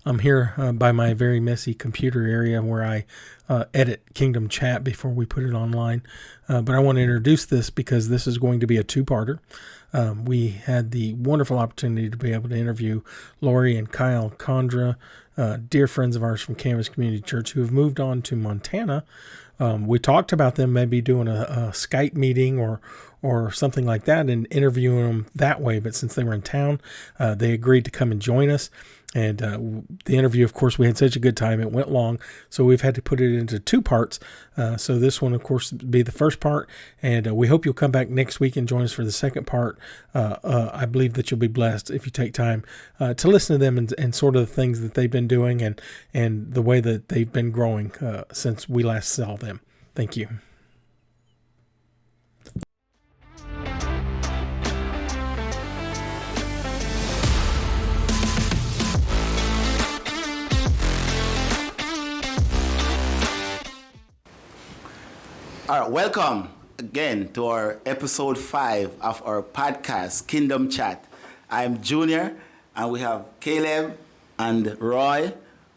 I'm here by my very messy computer area where I edit Kingdom Chat before we put it online. But I want to introduce this because this is going to be a two-parter. We had the wonderful opportunity to be able to interview Laurie and Kyle Condra, dear friends of ours from Canvas Community Church who have moved on to Montana. We talked about them maybe doing a Skype meeting or something like that and interviewing them that way. But since they were in town, they agreed to come and join us. And the interview, of course, we had such a good time. It went long, so we've had to put it into two parts. So this one, of course, will be the first part. And we hope you'll come back next week and join us for the second part. I believe that you'll be blessed if you take time to listen to them and sort of the things that they've been doing and the way that they've been growing since we last saw them. Thank you. All right, welcome again to our episode 5 of our podcast, Kingdom Chat. I'm Junior, and we have Caleb and Roy,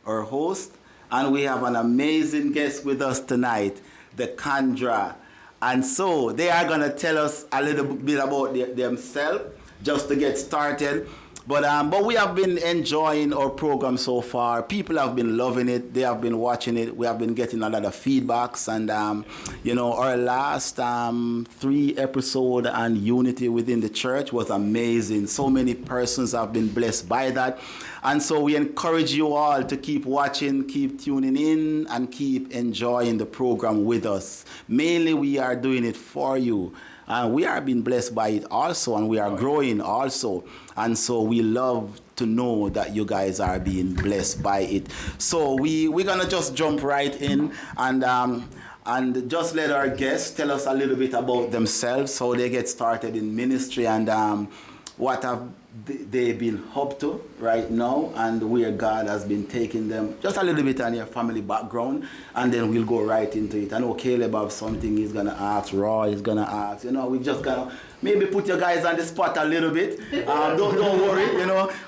our host, and we have an amazing guest with us tonight, the Condra. And so they are going to tell us a little bit about themselves just to get started. But we have been enjoying our program so far. People have been loving it. They have been watching it. We have been getting a lot of feedbacks. And, our last 3 episode on unity within the church was amazing. So many persons have been blessed by that. And so we encourage you all to keep watching, keep tuning in, and keep enjoying the program with us. Mainly, we are doing it for you. And we are being blessed by it also, and we are growing also. And so we love to know that you guys are being blessed by it. So we're going to just jump right in and just let our guests tell us a little bit about themselves, how they get started in ministry, and what have they been up to right now, and where God has been taking them. Just a little bit on your family background, and then we'll go right into it. I know Caleb have something he's going to ask, Roy is going to ask. We just going to maybe put you guys on the spot a little bit. Don't worry,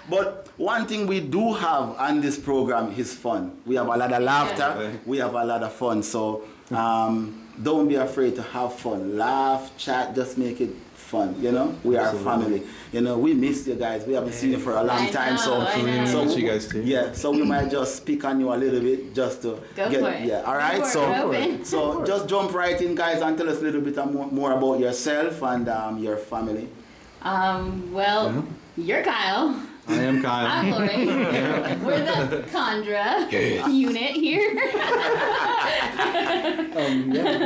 But one thing we do have on this program is fun. We have a lot of laughter. We have a lot of fun. So don't be afraid to have fun. Laugh, chat, just make it fun, we are family. We miss you guys. We haven't seen you for a long time, so miss you guys too. Yeah, so we might just pick on you a little bit just to go for it. Yeah, all right. So just jump right in, guys, and tell us a little bit more about yourself and your family. You're Kyle. I am Kyle. I'm Laurie. We're the Condra unit here.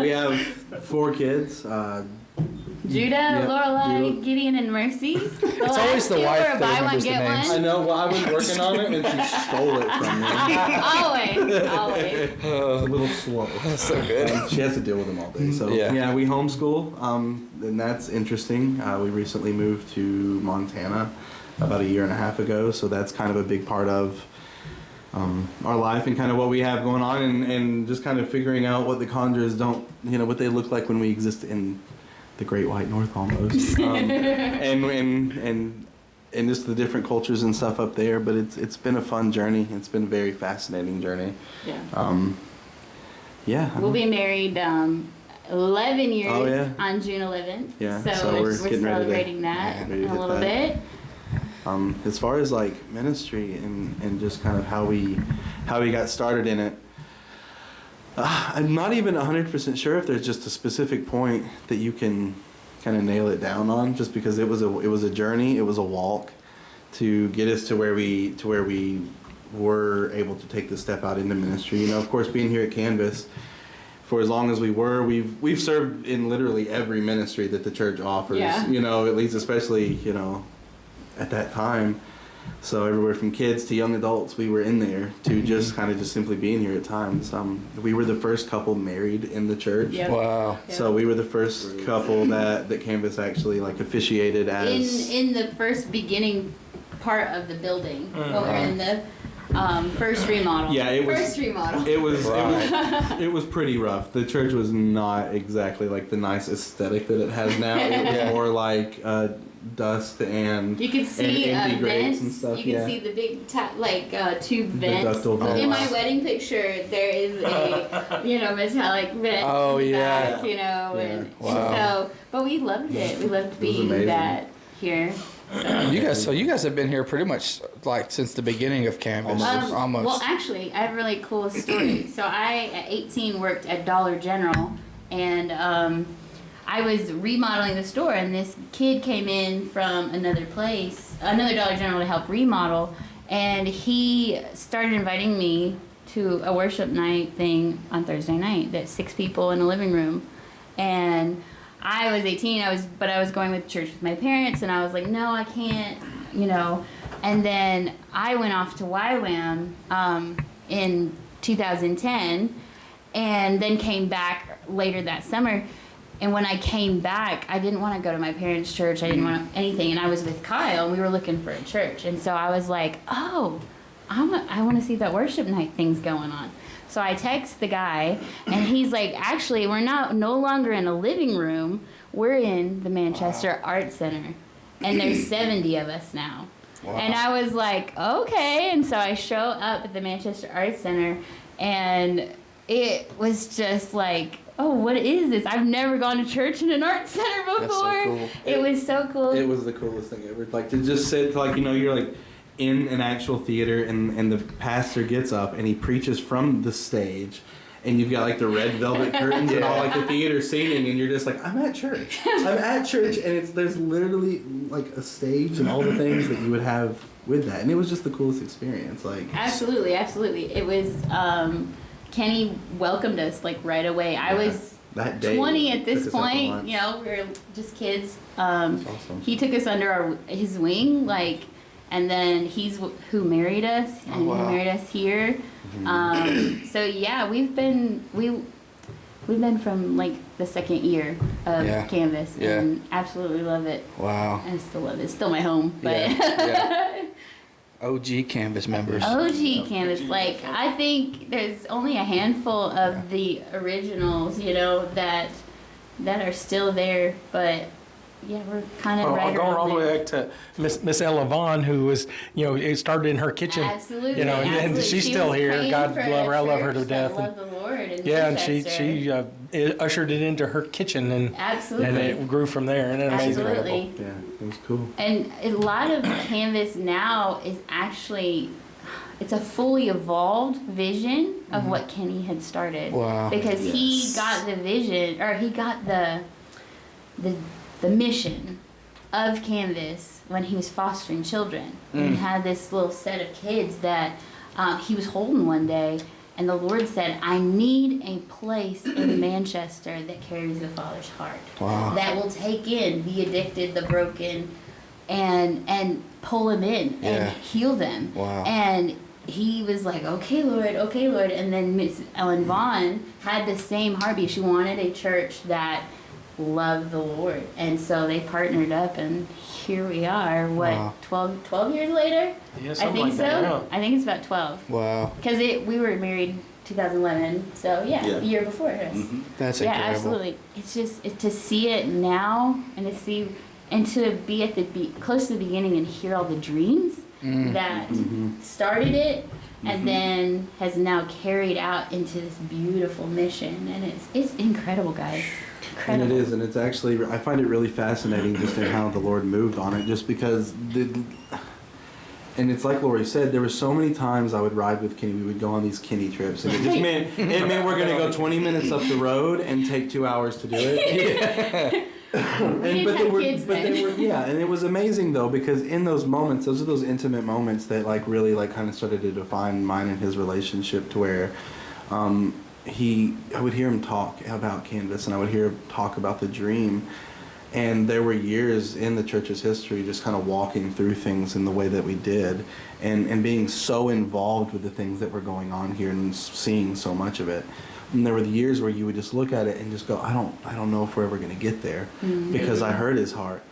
We have 4 kids. Judah, Lorelai, Gideon, and Mercy. It's always the wife that remembers the names. I know. Well, I was working on it, and she stole it from me. Always. It's a little slow. That's so good. She has to deal with them all day. So yeah, we homeschool, and that's interesting. We recently moved to Montana about 1.5 years ago, so that's kind of a big part of our life and kind of what we have going on, and just kind of figuring out what the Condras what they look like when we exist in the Great White North almost, and just the different cultures and stuff up there. But it's been a fun journey. It's been a very fascinating journey. We'll be married 11 years on June 11th. Yeah, so we're celebrating that in a little bit. As far as like ministry and just kind of how we got started in it. I'm not even 100% sure if there's just a specific point that you can kind of nail it down on, just because it was a journey, it was a walk to get us to where we were able to take the step out into ministry. Of course, being here at Canvas for as long as we've served in literally every ministry that the church offers. Yeah. At least especially at that time. So everywhere from kids to young adults, we were in there to just simply being here at times. We were the first couple married in the church. Yep. Wow. Yep. So we were the first couple that Canvas actually officiated as in the first beginning part of the building. When we were in the first remodel. Yeah, it was. First remodel. It was pretty rough. The church was not exactly like the nice aesthetic that it has now. It was more like dust and You can see empty grates vents. and stuff. You can see the big tube vents. ductile vents. In my wedding picture, there is a metallic vent. Oh, in the yeah. back, and Wow. so, but we loved it. We loved being amazing. that here. You guys have been here pretty much like since the beginning of Canvas. Almost. Well, actually, I have a really cool story. So I, at 18, worked at Dollar General, and I was remodeling the store, and this kid came in from another Dollar General to help remodel, and he started inviting me to a worship night thing on Thursday night. That's 6 people in a living room, and I was 18. But I was going with church with my parents, and I was like, no, I can't, And then I went off to YWAM in 2010, and then came back later that summer. And when I came back, I didn't want to go to my parents' church. I didn't want anything. And I was with Kyle, and we were looking for a church. And so I was like, oh, I want to see if that worship night thing's going on. So I text the guy, and he's like, actually, we're no longer in a living room. We're in the Manchester Art Center. And there's 70 of us now. Wow. And I was like, okay. And so I show up at the Manchester Art Center, and it was just like, oh, what is this? I've never gone to church in an art center before. That's so cool. It was so cool. It was the coolest thing ever. Like to just sit, like you're like in an actual theater, and the pastor gets up and he preaches from the stage, and you've got like the red velvet curtains and all like the theater seating, and you're just like, I'm at church. I'm at church, and there's literally like a stage and all the things that you would have with that, and it was just the coolest experience. Like absolutely. It was. Kenny welcomed us like right away. I was that day 20 at this took us out to point. lunch. We were just kids. Awesome. He took us under his wing, and then he's who married us, and Oh, wow. he married us here. So yeah, we've been from like the second year of Canvas, and absolutely love it. Wow. I still love it. It's still my home, but Yeah. OG Canvas members. OG Canvas. Like, I think there's only a handful of the originals, that are still there, but yeah, we're kind of right going around all the there. way back to Miss Ella Vaughn, who was, it started in her kitchen. Absolutely. And absolutely. she's She still was here. praying God for love her. I love her to church that death. loved the Lord in And she Manchester. ushered it into her kitchen, and Absolutely. it grew from there. And it amazing. Absolutely. Yeah, it was cool. And a lot of Canvas now is actually, it's a fully evolved vision of what Kenny had started. Wow. Because he got the vision, or he got the mission of Canvas when he was fostering children. And he had this little set of kids that he was holding one day, and the Lord said, I need a place in Manchester that carries the Father's heart. Wow. That will take in the addicted, the broken, and pull them in and heal them. Wow. And he was like, okay, Lord. And then Miss Ellen Vaughn had the same heartbeat. She wanted a church that loved the Lord. And so they partnered up, and here we are, Wow. 12 years later? Yeah, I something think like so. that, yeah. I think it's about 12. Wow. Because we were married 2011, so Yeah. the year before us. That's Yeah, incredible. absolutely. It's just to see it now, and to be at close to the beginning and hear all the dreams that started it, and then has now carried out into this beautiful mission, and it's incredible, guys. And Incredible. it is, and it's actually, I find it really fascinating just in how the Lord moved on it, just because and it's like Laurie said, there were so many times I would ride with Kenny. We would go on these Kenny trips, and it just meant we're going to go 20 minutes up the road and take 2 hours to do it. We didn't have kids then. And it was amazing though, because in those moments, those are those intimate moments that like really like kind of started to define mine and his relationship, to where I would hear him talk about Canvas, and I would hear him talk about the dream. And there were years in the church's history just kind of walking through things in the way that we did, and being so involved with the things that were going on here and seeing so much of it. And there were the years where you would just look at it and just go, I don't know if we're ever going to get there, because I heard his heart.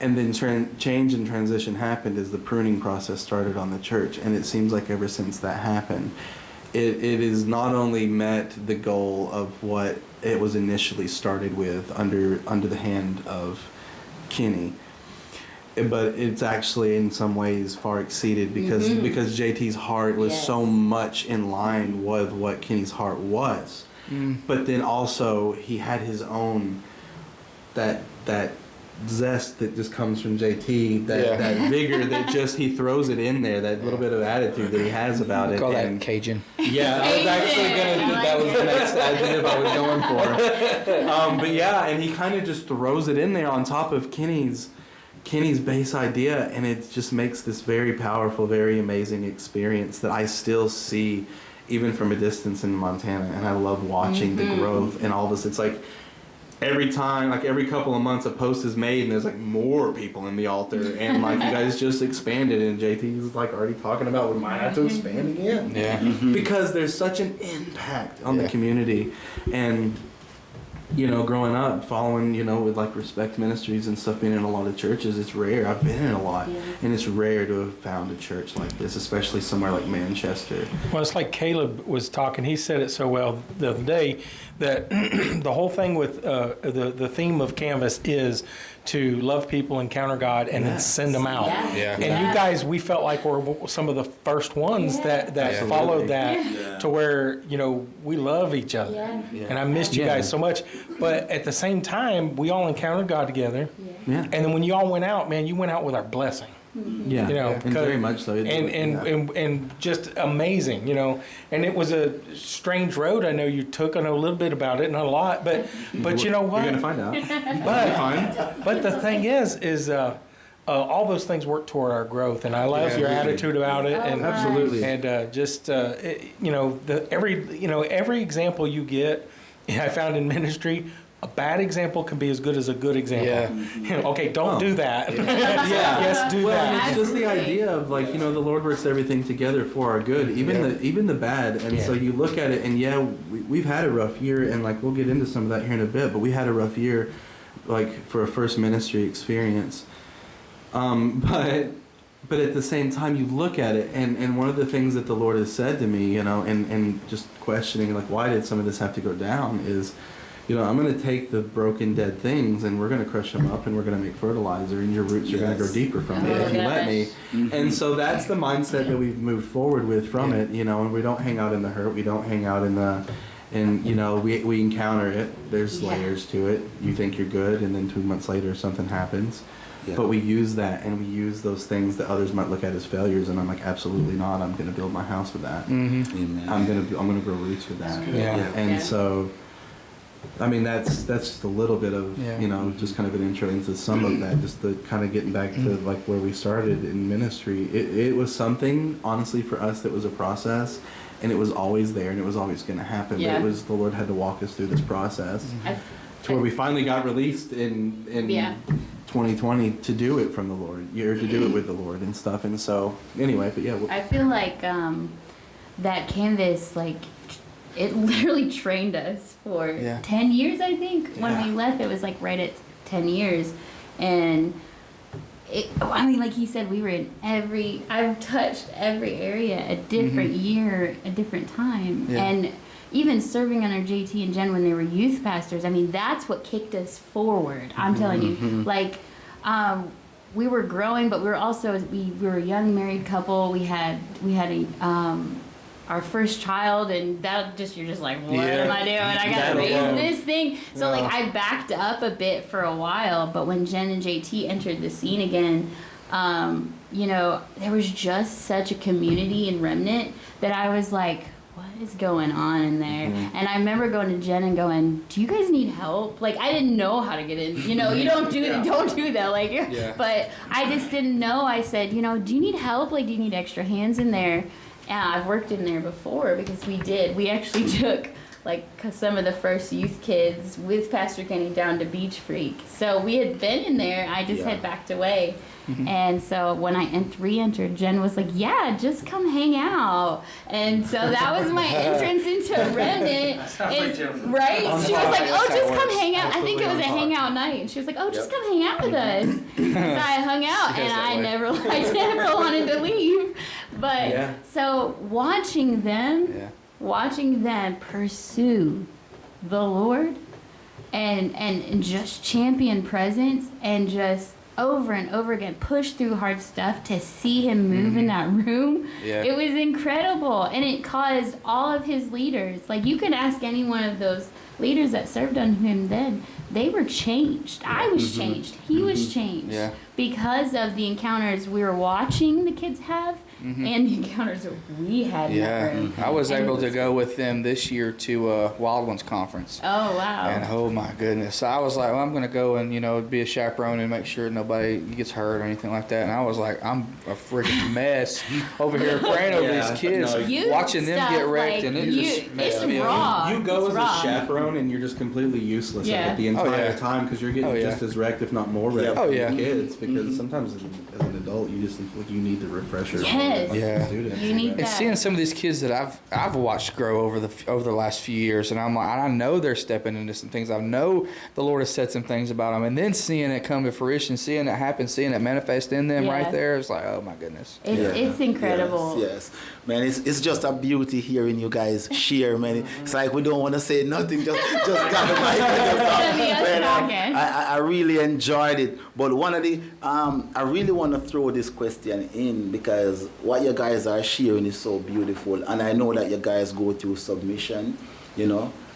And then change and transition happened as the pruning process started on the church. And it seems like ever since that happened, it has not only met the goal of what it was initially started with under the hand of Kenny, but it's actually in some ways far exceeded because JT's heart was Yes. so much in line with what Kenny's heart was. But then also he had his own that zest that just comes from JT, that vigor that just he throws it in there, that little bit of attitude that he has about it. Call that and Cajun. yeah, I was actually gonna. That was the next adjective I was going for. But yeah, and he kind of just throws it in there on top of Kenny's base idea, and it just makes this very powerful, very amazing experience that I still see, even from a distance in Montana. And I love watching the growth and all this. It's like every time, like every couple of months, a post is made, and there's like more people in the altar, and like you guys just expanded, and JT's like already talking about we might have to expand again. Yeah. Because there's such an impact on the community. And you know, growing up, following, you know, with like Respect Ministries and stuff, being in a lot of churches, it's rare. I've been in a lot, and it's rare to have found a church like this, especially somewhere like Manchester. Well, it's like Caleb was talking. He said it so well the other day that the whole thing with the theme of Canvas is to love people, encounter God, and then send them out. Yeah. And you guys, we felt like we're some of the first ones that followed that to where, you know, we love each other. And I missed you guys so much. But at the same time, we all encountered God together. And then when you all went out, man, you went out with our blessing. Yeah, You know, and very much so. And just amazing, you know. And it was a strange road. I know you took. I know a little bit about it, not a lot, but you know what? You're gonna find out. But the thing is all those things work toward our growth, and I love your attitude about it. And Absolutely. And you know, every example you get, I found in ministry. A bad example can be as good as a good example. You know, okay, don't do that. Yes, do that. It's just the idea of like, you know, the Lord works everything together for our good, even the bad. And so you look at it, and we've had a rough year, and like we'll get into some of that here in a bit. But we had a rough year, like for a first ministry experience. But at the same time, you look at it, and one of the things that the Lord has said to me, you know, and just questioning like why did some of this have to go down is, you know, I'm going to take the broken, dead things, and we're going to crush them up, and we're going to make fertilizer, and your roots are going to grow deeper from it if you let me. And so that's the mindset that we've moved forward with from it, you know, and we don't hang out in the hurt. We don't hang out in the, and, you know, we encounter it. There's layers to it. You think you're good, and then 2 months later something happens. But we use that, and we use those things that others might look at as failures, and I'm like, absolutely not. I'm going to build my house with that. Amen. I'm going to grow roots with that. And so, I mean, that's just a little bit of, you know, just kind of an intro into some of that, just the kind of getting back to like where we started in ministry. It was something, honestly, for us that was a process, and it was always there, and it was always going to happen. But it was, the Lord had to walk us through this process to where we finally got released in 2020 to do it from the Lord, or to do it with the Lord and stuff. And so, anyway, but yeah. I feel like that Canvas, like, it literally trained us for 10 years, I think. When we left, it was like right at 10 years. And I mean, like he said, we were in I've touched every area, a different year, a different time. And even serving under JT and Jen when they were youth pastors, I mean, that's what kicked us forward. I'm telling you, like, we were growing, but we were also, we were a young married couple. We had our first child, and that just, you're just like, what am I doing? I gotta raise this thing. So like I backed up a bit for a while, but when Jen and JT entered the scene again, you know, there was just such a community and remnant that I was like, what is going on in there? And I remember going to Jen and going, do you guys need help? Like, I didn't know how to get in. You know, you don't do that. Like, but I just didn't know. I said, you know, do you need help? Like, do you need extra hands in there? Yeah, I've worked in there before because we actually took like some of the first youth kids with Pastor Kenny down to Beach Freak. So we had been in there. I just had backed away. And so when I re-entered, Jen was like, yeah, just come hang out. And so that was my entrance into Remnant. Right? She was like, oh, just come hang out. I think it was a hangout night. And she was like, oh, just come hang out with us. So I hung out, and I never wanted to leave. But so watching them pursue the Lord and just champion presence and just over and over again, push through hard stuff to see him move in that room. Yeah. It was incredible. And it caused all of his leaders, like you could ask any one of those leaders that served under him then, they were changed. I was changed. He was changed. Yeah. Because of the encounters we were watching the kids have and the encounters that we had in that room. I was And it able to go with them this year to Wild Ones conference. Oh, wow. And oh my goodness. So I was like, well, I'm going to go and, be a chaperone and make sure nobody gets hurt or anything like that. And I was like, I'm a freaking mess over here praying over these kids, Youth watching them stuff, get wrecked, like, and it you- just messed it's me up. raw. You go It's as raw. a chaperone and you're just completely useless Yeah. at it the entire yeah. time because you're getting Oh, yeah. just as wrecked, if not more wrecked, Yeah. Oh, than yeah. the kids. Because sometimes as an adult, you just you need the refresher. Yes. Like Yeah. the students. You need And that. seeing some of these kids that I've watched grow over the last few years, and I'm like, I know they're stepping into some things. I know the Lord has said some things about them, and then seeing it come to fruition, seeing it happen, seeing it manifest in them Yeah. right there, it's like, oh my goodness. It's incredible. Yes, man, it's just a beauty hearing you guys share, man. It's like we don't want to say nothing, just got the mic and just Gonna be us man, talking. I really enjoyed it. But one of the I really want to throw this question in because what you guys are sharing is so beautiful, and I know that you guys go through submission,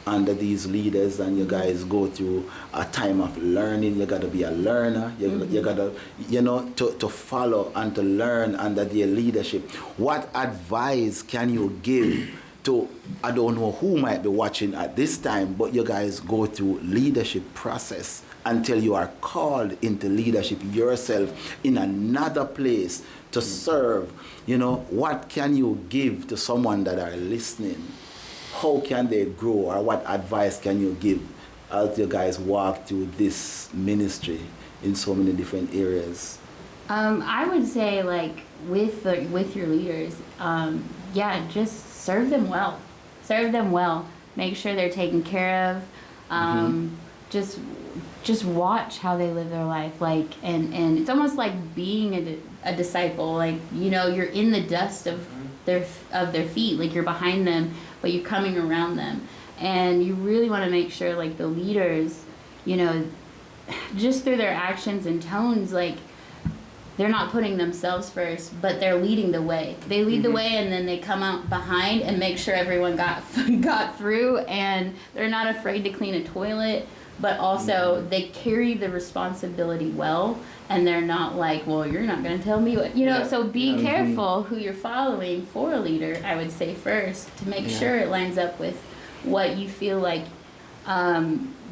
under these leaders, and you guys go through a time of learning. You got to be a learner. You got to, to follow and to learn under their leadership. What advice can you give to, I don't know who might be watching at this time, but you guys go through leadership process until you are called into leadership yourself in another place to serve. What can you give to someone that are listening? How can they grow, or what advice can you give as you guys walk through this ministry in so many different areas? I would say, like, with your leaders, just serve them well. Serve them well. Make sure they're taken care of. Just watch how they live their life. Like, and it's almost like being a disciple. Like, you're in the dust of their feet. Like, you're behind them, but you're coming around them. And you really want to make sure, like, the leaders, just through their actions and tones, like, they're not putting themselves first, but they're leading the way. They lead the way, and then they come out behind and make sure everyone got through, and they're not afraid to clean a toilet, but also they carry the responsibility well, and they're not like, well, you're not going to tell me what, so be careful who you're following for a leader, I would say first, to make sure it lines up with what you feel like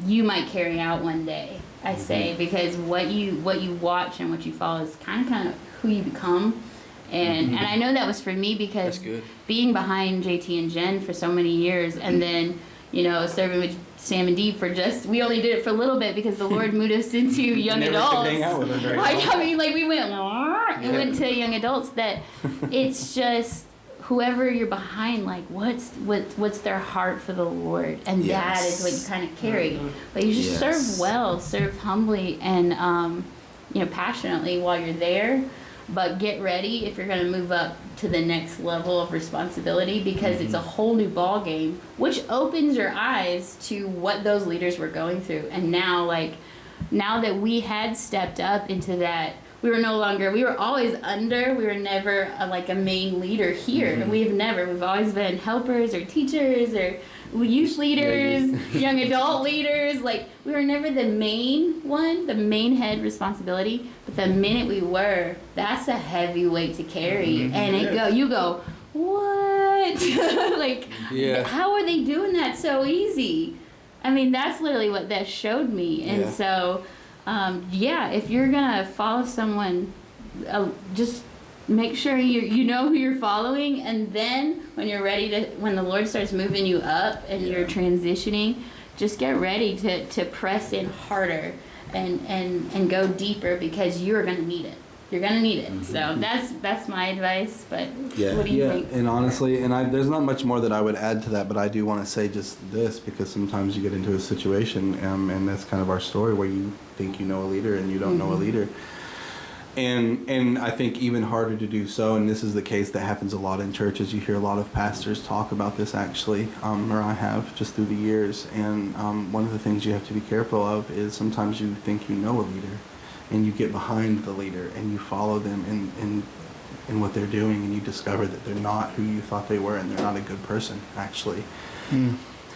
you might carry out one day, I say, because what you watch and what you follow is kind of who you become. And I know that was for me because That's good. being behind JT and Jen for so many years, and then serving with Sam and Dee we only did it for a little bit because the Lord moved us into young Never adults. could hang out with them very We went to young adults. That it's just whoever you're behind, like what's their heart for the Lord, and that is what you kind of carry. But you just serve well, serve humbly, and passionately while you're there. But get ready if you're going to move up to the next level of responsibility, because it's a whole new ball game, which opens your eyes to what those leaders were going through. And now that we had stepped up into that, we were always under, we were never a main leader here. We've always been helpers or teachers or youth leaders, young adult leaders. Like, we were never the main head responsibility. But the minute we were, that's a heavy weight to carry. And you go, what? How are they doing that so easy? I mean, that's literally what that showed me. And so, if you're gonna follow someone, just make sure you know who you're following, and then when the Lord starts moving you up and you're transitioning, just get ready to press in harder and go deeper, because you're gonna need it. You're gonna need it. So that's my advice. But what do you think? And honestly, there's not much more that I would add to that, but I do want to say just this, because sometimes you get into a situation, and that's kind of our story, where you think you know a leader and you don't know a leader. And I think even harder to do so, and this is the case that happens a lot in churches. You hear a lot of pastors talk about this, actually, or I have, just through the years. And one of the things you have to be careful of is sometimes you think you know a leader, and you get behind the leader and you follow them in what they're doing, and you discover that they're not who you thought they were, and they're not a good person, actually.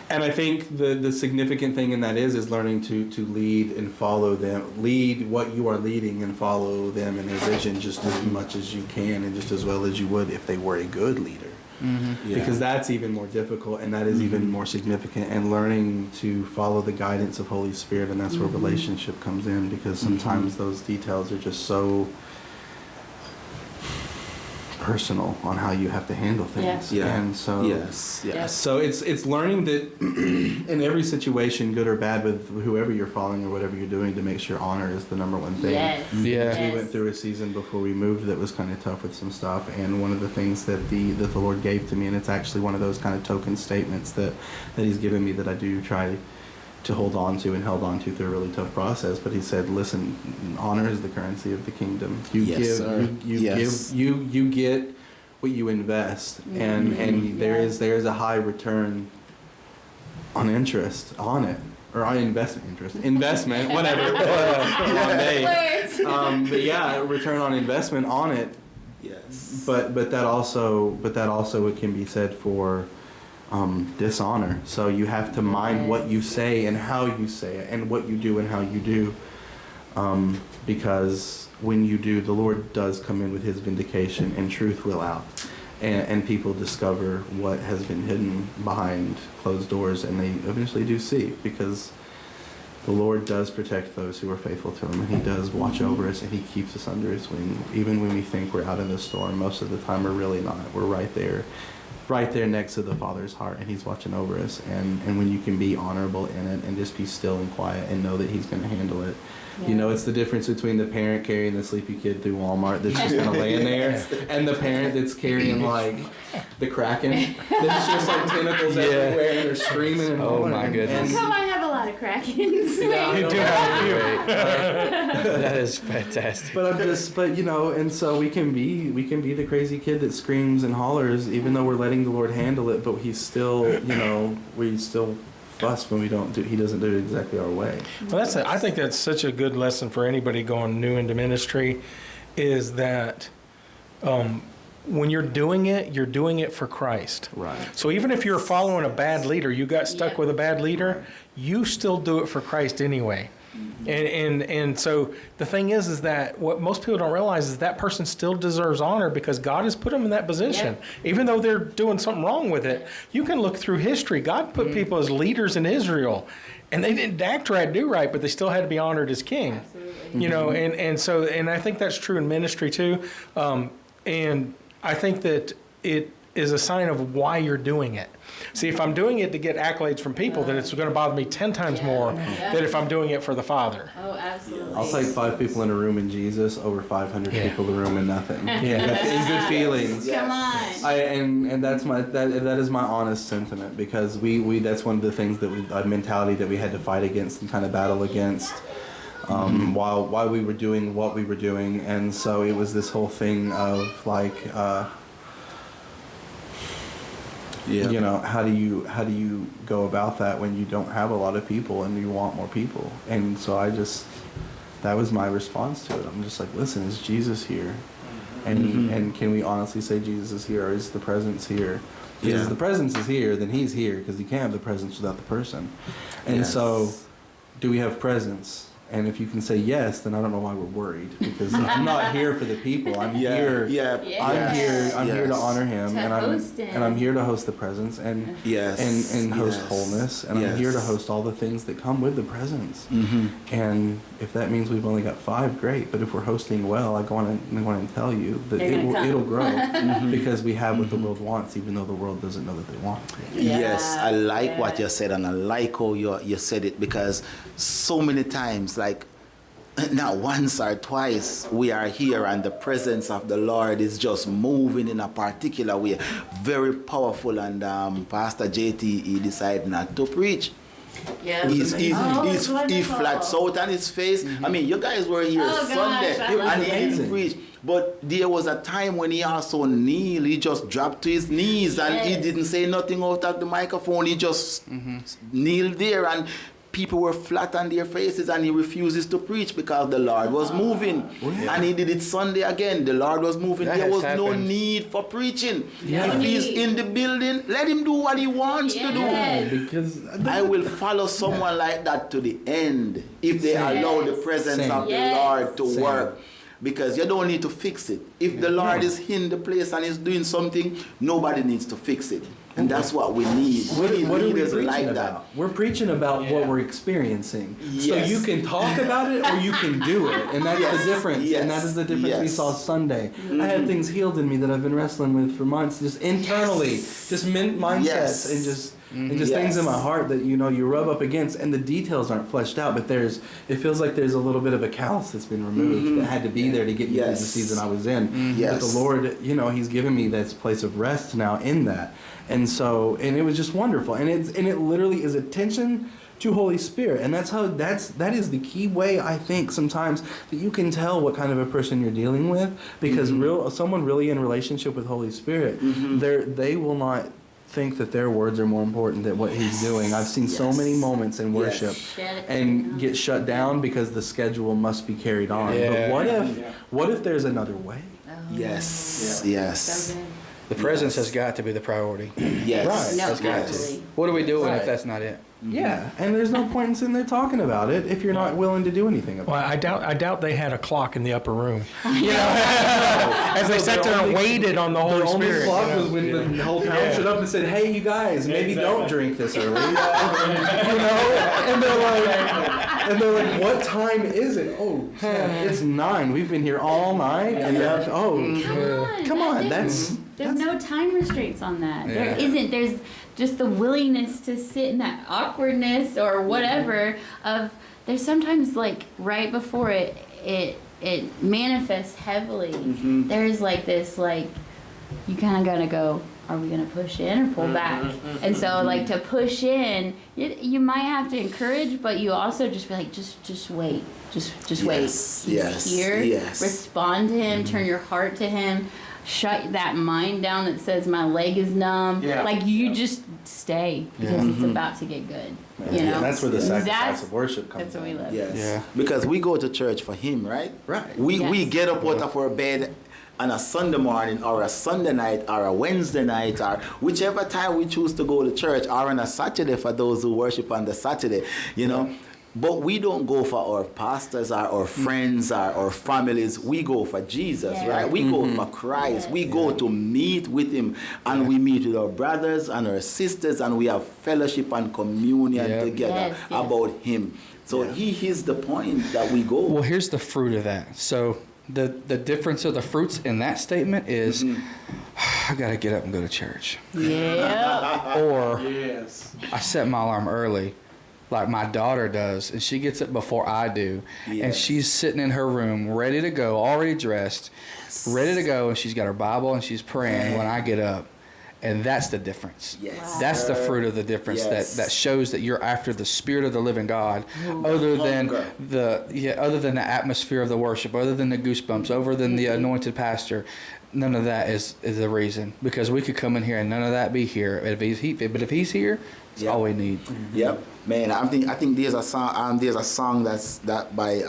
And I think the significant thing in that is learning to lead and follow them, lead what you are leading and follow them in their vision just as much as you can and just as well as you would if they were a good leader. Yeah. Because that's even more difficult, and that is even more significant, and learning to follow the guidance of Holy Spirit, and that's where relationship comes in, because sometimes those details are just so personal on how you have to handle things. Yeah. And so Yes. so it's learning that in every situation, good or bad, with whoever you're following or whatever you're doing, to make sure honor is the number one thing. Yes. Yeah. We went through a season before we moved that was kind of tough with some stuff, and one of the things that the Lord gave to me, and it's actually one of those kind of token statements that He's given me that I do try to hold on to and held on to through a really tough process. But He said, listen, honor is the currency of the kingdom. You Yes, give, sir. you Yes. give, you get what you invest, and there is a high return on interest on it, or on investment, whatever. One day. But yeah, return on investment on it. Yes. But that also it can be said for dishonor. So you have to mind what you say and how you say it, and what you do and how you do, because when you do, the Lord does come in with His vindication, and truth will out, and people discover what has been hidden behind closed doors, and they eventually do see, because the Lord does protect those who are faithful to Him, and He does watch over us, and He keeps us under His wing, even when we think we're out in the storm. Most of the time, we're really not. We're right there next to the Father's heart, and He's watching over us. And when you can be honorable in it and just be still and quiet and know that He's going to handle it. You know, it's the difference between the parent carrying the sleepy kid through Walmart that's just kind of laying there, and the parent that's carrying like the Kraken that's just like tentacles everywhere, and they're screaming and Oh, hollering. my goodness. How come I have a lot of Krakens? Yeah, You do have a few. That is fantastic. But you know, and so we can be the crazy kid that screams and hollers, even though we're letting the Lord handle it. But He's still, you know, we still fuss when we don't do. He doesn't do it exactly our way. Well, I think that's such a good lesson for anybody going new into ministry, is that when you're doing it for Christ. Right. So even if you're following a bad leader, you got stuck with a bad leader, you still do it for Christ anyway. And so the thing is that what most people don't realize is that person still deserves honor, because God has put them in that position. Even though they're doing something wrong with it, you can look through history. God put people as leaders in Israel, and they didn't act right, do right, but they still had to be honored as king. Absolutely. You know, and I think that's true in ministry too. And I think that it is a sign of why you're doing it. See, if I'm doing it to get accolades from people, then it's going to bother me 10 times more than if I'm doing it for the Father. Oh, absolutely. I'll take 5 people in a room in Jesus over 500 people in a room in nothing. In good feelings. Come on. And that's that is my honest sentiment, because we that's one of the things that a mentality that we had to fight against and kind of battle against while we were doing what we were doing. And so it was this whole thing of like you know, how do you go about that when you don't have a lot of people and you want more people? And so that was my response to it. I'm just like, listen, is Jesus here? And can we honestly say Jesus is here, or is the presence here? Because if the presence is here, then He's here, because you can't have the presence without the person. And so, do we have presence? And if you can say yes, then I don't know why we're worried, because I'm not here for the people. I'm here. I'm here to honor Him, and I'm here to host the presence and host wholeness, and I'm here to host all the things that come with the presence. And if that means we've only got 5, great. But if we're hosting well, I want to tell you that it'll grow because we have what the world wants, even though the world doesn't know that they want it. Yes, I like what you said, and I like how you said it, because so many times, like not once or twice, we are here and the presence of the Lord is just moving in a particular way, very powerful. And Pastor JT, he decided not to preach. Yeah. He flats out on his face. I mean, you guys were here Sunday and he didn't preach. But there was a time when he also kneeled. He just dropped to his knees and he didn't say nothing out of the microphone. He just kneeled there, and people were flat on their faces and he refuses to preach because the Lord was moving. And he did it Sunday again. The Lord was moving. That there has was no happened. need for preaching. Yeah. If he's in the building, let him do what he wants to do. Because I will follow someone like that to the end if they Same. allow the presence Same. of the Yes. Lord to Same. work. Because you don't need to fix it. If the Lord is in the place and is doing something, nobody needs to fix it. And that's what we need. What We need are we leaders preaching like about? We're preaching about what we're experiencing. So Yes. you can talk about it or you can do it. And that's Yes. the difference. Yes. And that is the difference we Yes. saw Sunday. I had things healed in me that I've been wrestling with for months, just internally, just mindsets Yes. and just Yes. things in my heart that you rub up against, and the details aren't fleshed out, but it feels like there's a little bit of a callus that's been removed that had to be there to get me through the Yes. season I was in. Yes. But the Lord, He's given me this place of rest now in that. And it was just wonderful. And it literally is attention to Holy Spirit. And that is the key way, I think, sometimes that you can tell what kind of a person you're dealing with, because someone really in relationship with Holy Spirit, they will not think that their words are more important than what he's doing. I've seen so many moments in worship and get shut down because the schedule must be carried on. Yeah. But what if there's another way? Yes. So Yes. good. The presence has got to be the priority. Yes. Right. No, That's got to. absolutely. What are we doing Right. if that's not it? Yeah, and there's no point in sitting there talking about it if you're not willing to do anything about Well, I doubt they had a clock in the upper room. As they sat there and waited on the it. Holy The only Spirit. clock was when the whole town showed up and said, "Hey, you guys, maybe don't drink this early." And they're like, "What time is it?" "Oh, it's 9. We've been here all night." And come on, There's no time restraints on that. Yeah. There isn't. There's just the willingness to sit in that awkwardness or whatever of there's sometimes like right before it manifests heavily. There's like this like you kind of gotta go, are we gonna push in or pull back? And so like to push in, you might have to encourage, but you also just be like just wait, just wait. Yes, He's yes, here. yes. Respond to him. Turn your heart to him. Shut that mind down that says my leg is numb. Like you just stay because it's about to get good. You know. that's where the sacrifice That's- of worship comes. That's what we in. love. Yes. Yeah. Because we go to church for him, right? Right. We Yes. get up out of our bed on a Sunday morning or a Sunday night or a Wednesday night or whichever time we choose to go to church, or on a Saturday for those who worship on the Saturday, But we don't go for our pastors or our friends or our families. We go for Jesus, Yeah. right? We go for Christ. We go to meet with him, and we meet with our brothers and our sisters, and we have fellowship and communion Yeah. together Yes, yes. about him. So he is the point that we go. Well, here's the fruit of that. So the difference of the fruits in that statement is I got to get up and go to church. Yeah. Or I set my alarm early like my daughter does, and she gets up before I do, and Yes. she's sitting in her room ready to go, already dressed, ready to go, and she's got her Bible and she's praying when I get up. And that's the difference. Yes. Wow. That's the fruit of the difference Yes. that shows that you're after the Spirit of the living God, other than Hunger. other than the atmosphere of the worship, other than the goosebumps, other than the anointed pastor. None of that is the reason, because we could come in here and none of that be here. But if he's here, it's all we need. Yep, man. I think there's a song. There's a song that by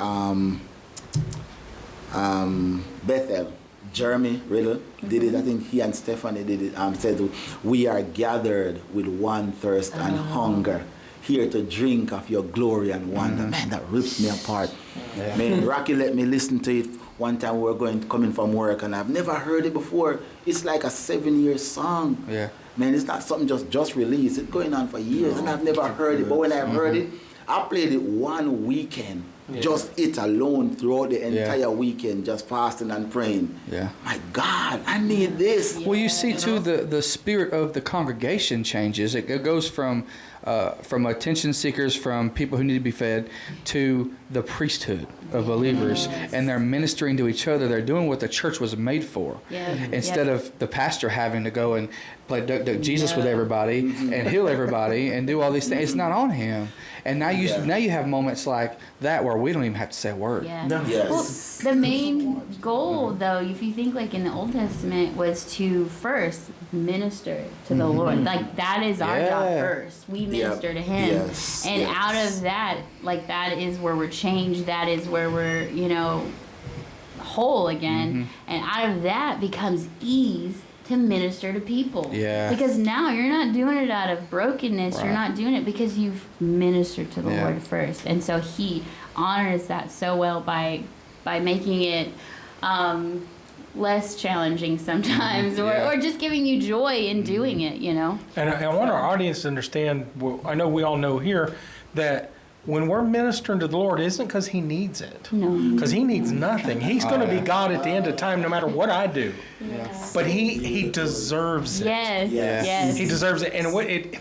Bethel. Jeremy Riddle did it. I think he and Stephanie did it. Said, "We are gathered with one thirst and hunger, here to drink of your glory and wonder." Man, that rips me apart. Yeah. Man, Rocky let me listen to it one time. We were coming from work, and I've never heard it before. It's like a 7-year song. Yeah. Man, it's not something just released. It's going on for years, and I've never heard it. But when I've heard it, I played it one weekend. Just it alone throughout the entire weekend, just fasting and praying. Yeah. My God, I need this. Well, you see too, the spirit of the congregation changes. It goes from attention seekers, from people who need to be fed, to the priesthood of believers, and they're ministering to each other. They're doing what the church was made for, instead of the pastor having to go and play duck duck with everybody and heal everybody and do all these things. It's not on him. And now you have moments like that where we don't even have to say a word. Yeah. No. Yes. Well, the main goal, though, if you think like in the Old Testament, was to first minister to the Lord. Like that is our job Yeah. first. We minister to him. Yes. And out of that, like, that is where we're changed. That is where we're, whole again. And out of that becomes ease to minister to people. Yeah. Because now you're not doing it out of brokenness. Right. You're not doing it because you've ministered to the Lord first. And so he honors that so well by making it less challenging sometimes, or just giving you joy in doing it, And I want our audience to understand, well, I know we all know here, that when we're ministering to the Lord, it isn't because he needs it. No. Because he needs nothing. He's going to be God at the end of time no matter what I do. Yes. But he deserves it. Yes. He deserves it. And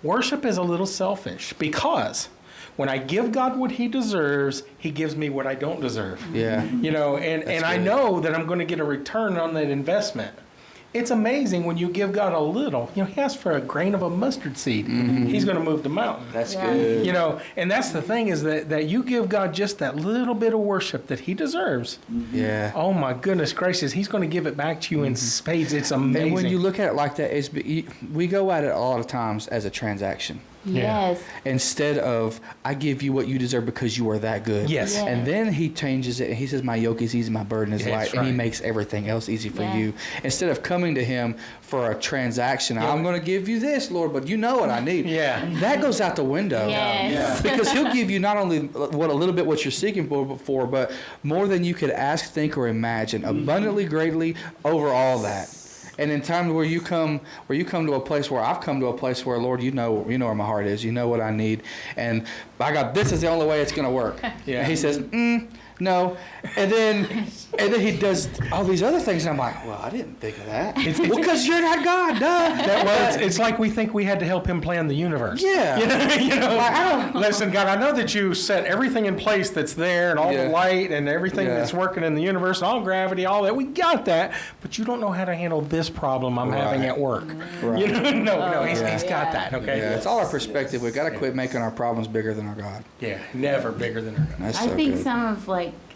worship is a little selfish because when I give God what he deserves, he gives me what I don't deserve. Yeah. And I know that I'm going to get a return on that investment. It's amazing when you give God a little. He asks for a grain of a mustard seed. He's going to move the mountain. That's good. And that's the thing is that you give God just that little bit of worship that he deserves. Yeah. Oh my goodness gracious, he's going to give it back to you in spades. It's amazing. And when you look at it like that, we go at it a lot of times as a transaction. Yes. Instead of, I give you what you deserve because you are that good. Yes. Yeah. And then he changes it and he says, my yoke is easy, my burden is light. That's And he right. makes everything else easy for Yeah. you. Instead of coming to him for a transaction, I'm going to give you this, Lord, but you know what I need. Yeah. That goes out the window. Yes. Because he'll give you not only what you're seeking for, but more than you could ask, think, or imagine, abundantly, greatly, over all that. And in times where you come to a place where I've come to a place where, Lord, you know where my heart is, you know what I need, and by God, this is the only way it's going to work. Yeah. And he says, no, and then he does all these other things, and I'm like, well, I didn't think of that. Well, because you're not God, duh. It's like we think we had to help him plan the universe. Yeah. Listen, God, I know that you set everything in place that's there and all the light and everything that's working in the universe, all gravity, all that. We got that, but you don't know how to handle this problem I'm having at work. Right. No, he's got that, okay? Yeah, it's all our perspective. We've got to quit making our problems bigger than our God. Yeah, never bigger than her. That's I so think good. some of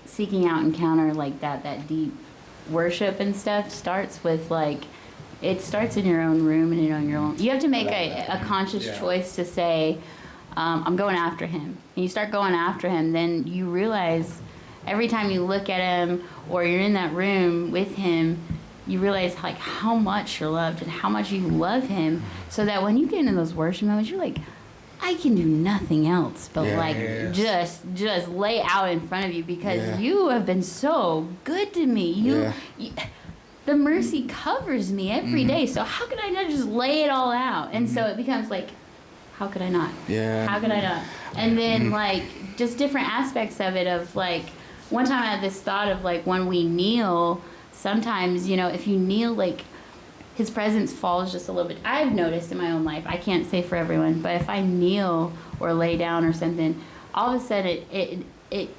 seeking out encounter like that deep worship and stuff starts with it starts in your own room and in your own. You have to make a conscious choice to say, I'm going after him. And you start going after him, then you realize every time you look at him or you're in that room with him, you realize how much you're loved and how much you love him, so that when you get into those worship moments, you're like, I can do nothing else but just lay out in front of you because you have been so good to me. You the mercy covers me every day. So how could I not just lay it all out? And so it becomes how could I not? Yeah. How could I not? And then just different aspects of it of one time I had this thought of when we kneel, sometimes, if you kneel, his presence falls just a little bit. I've noticed in my own life, I can't say for everyone, but if I kneel or lay down or something, all of a sudden it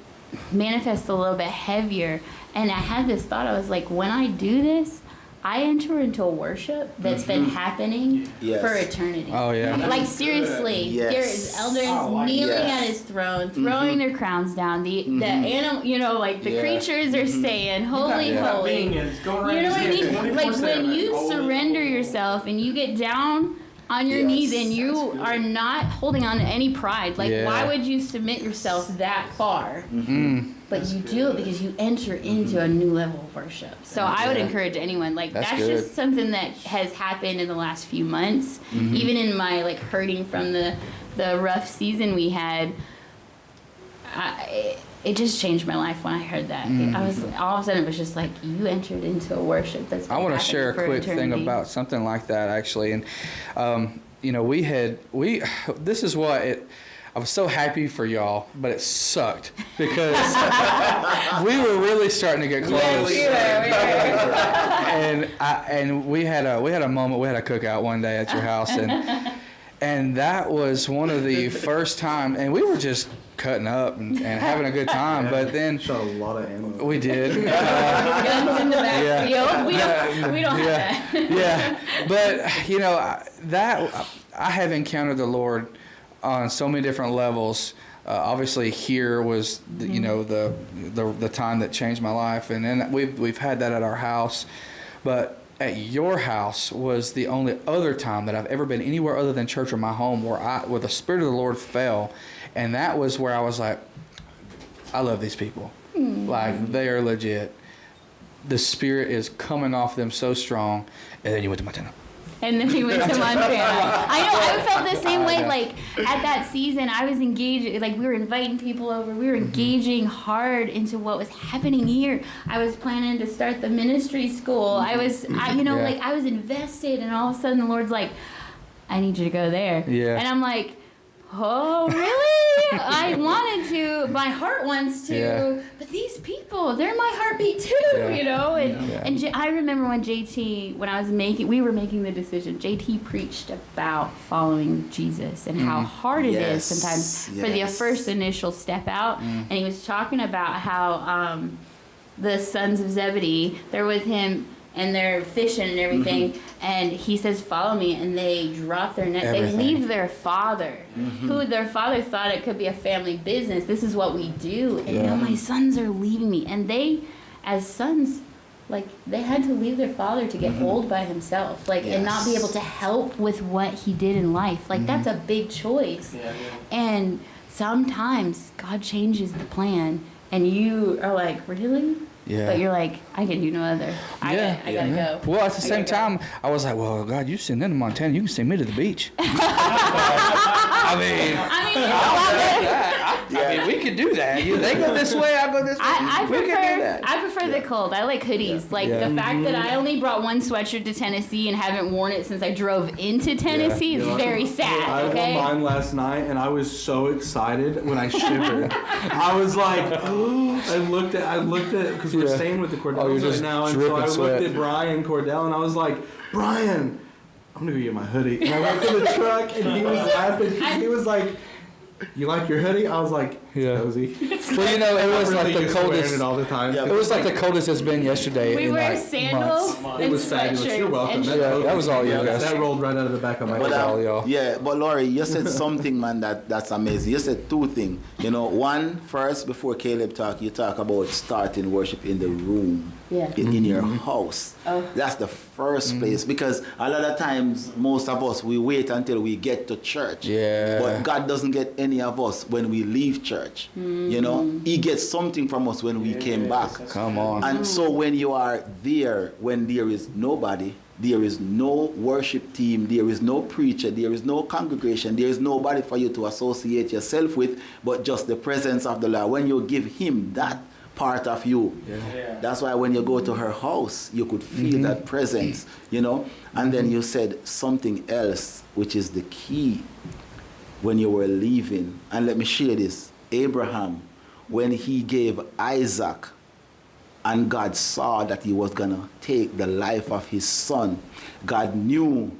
manifests a little bit heavier. And I had this thought, I was like, when I do this, I enter into a worship that's been happening for eternity. Oh, yeah. Seriously, Yes. there's elders kneeling at his throne, throwing their crowns down. The animal, the creatures are saying, holy, holy. You know what I mean? When you surrender yourself and you get down on your knees and you are not holding on to any pride. Why would you submit yourself that far? But you do it because you enter into a new level of worship. So I would encourage anyone, that's just something that has happened in the last few months. Even in my hurting from the rough season we had, it just changed my life when I heard that. I was all of a sudden it was just you entered into a worship that's been I want to happening share a for quick eternity. thing about something like that actually, and this is what it. I was so happy for y'all, but it sucked because we were really starting to get close. And we had a moment. We had a cookout one day at your house, and that was one of the first time. And we were just cutting up and having a good time. But then Shot a lot of ammo. we did. Guns in the backfield. We don't have that. Yeah, but that I have encountered the Lord on so many different levels. Obviously, here was the time that changed my life, and then we've had that at our house. But at your house was the only other time that I've ever been anywhere other than church or my home where the Spirit of the Lord fell. And that was where I was like, I love these people. Like, they are legit. The Spirit is coming off them so strong. And then you went to Montana. And then we went to Montana. I know, I felt the same way. Like, at that season, I was engaged. Like, we were inviting people over. We were engaging hard into what was happening here. I was planning to start the ministry school. I was invested. And all of a sudden, the Lord's like, I need you to go there. Yeah. And I'm like, oh, really? I wanted to. My heart wants to. Yeah. But these people, they're my heartbeat too, you know? And I remember when we were making the decision, JT preached about following Jesus and how hard it is sometimes for the first initial step out. And he was talking about how the sons of Zebedee, they're with him and they're fishing and everything, and he says, follow me, and they drop their net. Everything. They leave their father, who their father thought it could be a family business. This is what we do. And now my sons are leaving me. And they, as sons, like, they had to leave their father to get old by himself, like, and not be able to help with what he did in life. Like, that's a big choice. And sometimes God changes the plan, and you are like, really? Yeah. But you're like, I can do no other. I gotta go. Well, at the same time, I was like, well, God, you send them to Montana, you can send me to the beach. I mean, we could do that. They go this way, I go this way. I prefer the cold. I like hoodies. Like the fact that I only brought one sweatshirt to Tennessee and haven't worn it since I drove into Tennessee is very sad. I wore mine last night, and I was so excited when I shivered. I was like, I looked at because we're staying with the Cordells right now, and so I looked at Brian Cordell, and I was like, Brian, I'm gonna go get my hoodie. And I went to the truck, and he was laughing. He was like, you like your hoodie? I was like, cozy. Well, you know, it was like the coldest. It all the time. It was like the coldest it's been yesterday. We wear sandals. It was fabulous. You're welcome. That was all you guys. That rolled right out of the back of my head. All y'all. Yeah, but Laurie, you said something, man, that's amazing. You said two things. You know, one, first, before Caleb talk, you talk about starting worship in the room. In your house. That's the first place, because a lot of times most of us, we wait until we get to church. But God doesn't get any of us when we leave church. You know, he gets something from us when we came back. Come on. And so when you are there, when there is nobody, there is no worship team, there is no preacher, there is no congregation, there is nobody for you to associate yourself with, but just the presence of the Lord. When you give him that part of you. That's why when you go to her house, you could feel that presence, you know. And then you said something else, which is the key when you were leaving. And let me share this. Abraham, when he gave Isaac, and God saw that he was going to take the life of his son, God knew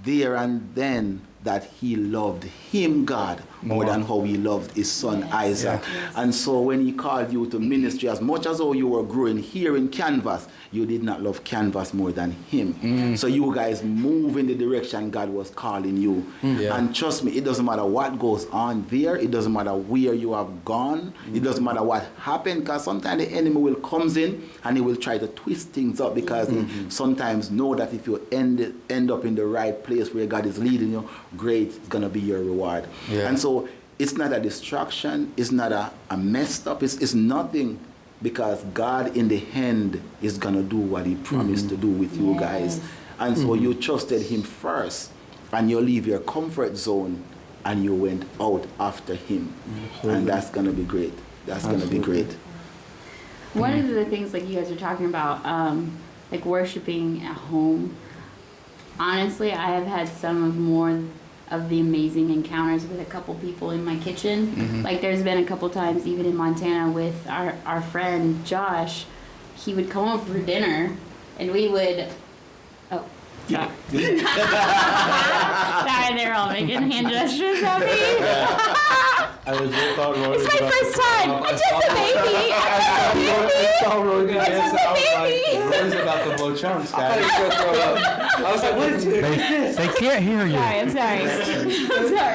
there and then that he loved him, God, more than how he loved his son Isaac. And so when he called you to ministry, as much as how you were growing here in Canvas, you did not love Canvas more than him. So you guys move in the direction God was calling you. And trust me, it doesn't matter what goes on there. It doesn't matter where you have gone. It doesn't matter what happened, because sometimes the enemy will come in and he will try to twist things up, because he sometimes know that if you end up in the right place where God is leading you, great, it's going to be your reward. And so it's not a distraction. It's not a messed up. It's nothing, because God in the end is going to do what he promised to do with you guys. And so you trusted him first, and you leave your comfort zone, and you went out after him. And that's going to be great. That's going to be great. One of the things, like you guys are talking about, like worshiping at home, honestly, I have had some of more of the amazing encounters with a couple people in my kitchen. Like there's been a couple times, even in Montana, with our friend Josh. He would come over for dinner, and we would. Oh, sorry. Sorry, they're all making hand gestures at me. I legit thought Roy was It's my about first to time. blow up. I'm just a baby. I saw Roy do this, and I was baby. like, Roy's about to blow chunks, I thought he guys. was gonna throw up. I was like, what is it? They can't hear you. I'm sorry.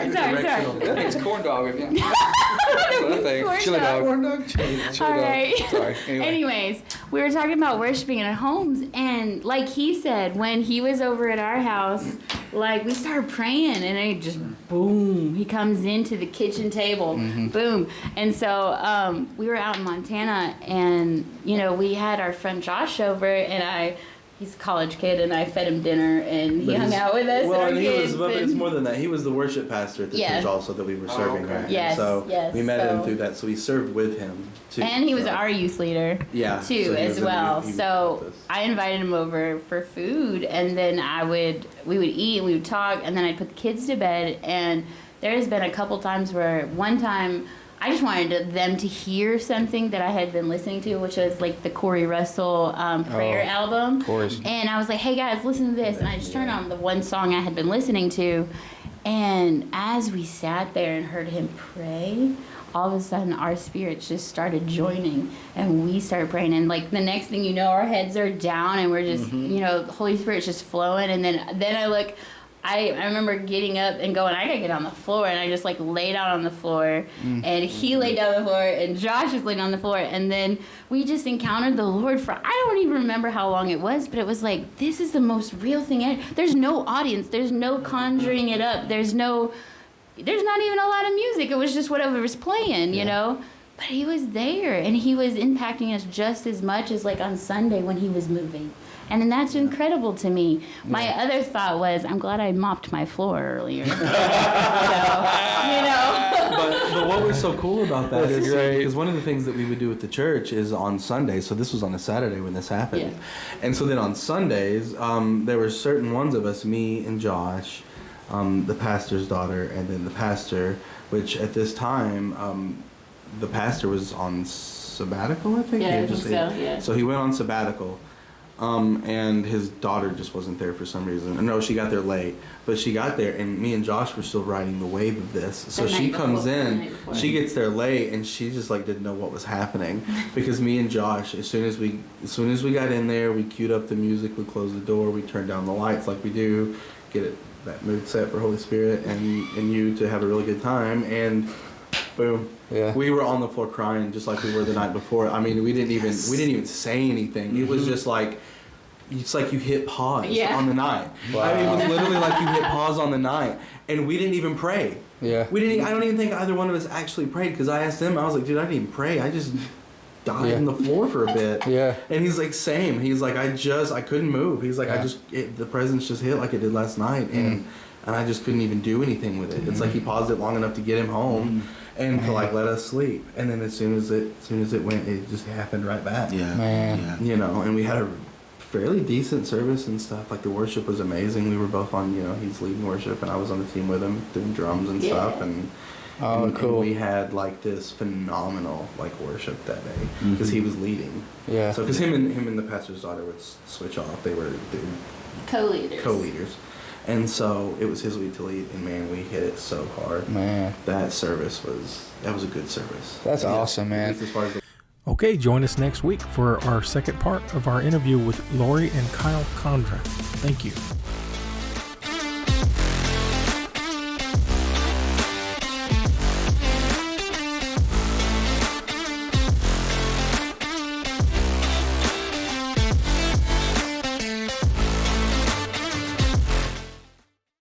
That means corn dog. If you. What I think. Chili dog. Corn dog chili. Chili All dog. right. Sorry. Anyway. Anyways, we were talking about worshiping in our homes, and like he said, when he was over at our house, like we started praying, and it just boom, he comes into the kitchen table, boom. And so we were out in Montana, and we had our friend Josh over, and he's a college kid, and I fed him dinner, and he hung out with us. Well, and and our he kids, was, and it's more than that. He was the worship pastor at the Yeah. church also that we were serving okay. at. Yes, And so yes, we met him so- through that. So we served with him too. And he was so. our youth leader, Yeah, too, so he was as in the well. youth- he was So with us. I invited him over for food, and then we would eat, and we would talk, and then I'd put the kids to bed. And there's been a couple times where one time I just wanted them to hear something that I had been listening to, which was like the Corey Russell prayer album. Of course. And I was like, hey guys, listen to this. And I just turned on the one song I had been listening to. And as we sat there and heard him pray, all of a sudden our spirits just started joining, and we started praying. And like the next thing you know, our heads are down, and we're just, the Holy Spirit's just flowing. And then I look, I remember getting up and going, I gotta get on the floor, and I just like laid out on the floor, and he laid down on the floor, and Josh was laying on the floor, and then we just encountered the Lord for, I don't even remember how long it was, but it was like, this is the most real thing ever. There's no audience, there's no conjuring it up, there's not even a lot of music, it was just whatever was playing, but he was there, and he was impacting us just as much as like on Sunday when he was moving. And then that's incredible to me. My other thought was, I'm glad I mopped my floor earlier. So, But what was so cool about that That's is great. because one of the things that we would do at the church is on Sunday. So this was on a Saturday when this happened, Yeah. and so then on Sundays there were certain ones of us, me and Josh, the pastor's daughter, and then the pastor. Which at this time, the pastor was on sabbatical, I think. Yeah, He I had think so, yeah. So he went on sabbatical. And his daughter just wasn't there for some reason. No, she got there late, but she got there, and me and Josh were still riding the wave of this. So The she night comes before, the in, night before. she gets there late, and she just like didn't know what was happening because me and Josh, as soon as we got in there, we queued up the music, we closed the door, we turned down the lights like we do, get that mood set for Holy Spirit and you to have a really good time, and boom. Yeah. We were on the floor crying just like we were the night before. I mean, we didn't even say anything. It was just like, it's like you hit pause on the night. Wow. I mean, it was literally like you hit pause on the night, and we didn't even pray. Yeah. We didn't. I don't even think either one of us actually prayed, because I asked him. I was like, dude, I didn't even pray. I just died on the floor for a bit. Yeah. And he's like, same. He's like, I couldn't move. He's like, Yeah. the presence just hit like it did last night, and I just couldn't even do anything with it. It's like he paused it long enough to get him home. And to like let us sleep, and then as soon as it went, it just happened right back. Yeah. Man. Yeah. And we had a fairly decent service and stuff. Like the worship was amazing. We were both on, he's leading worship, and I was on the team with him doing drums and stuff. And cool. and we had like this phenomenal like worship that day because he was leading. Yeah. So because him and the pastor's daughter would switch off. They were co-leaders. And so it was his week to lead, and man, we hit it so hard. Man. That service was a good service. That's awesome, man. At least as far as the Okay, join us next week for our second part of our interview with Laurie and Kyle Condra. Thank you.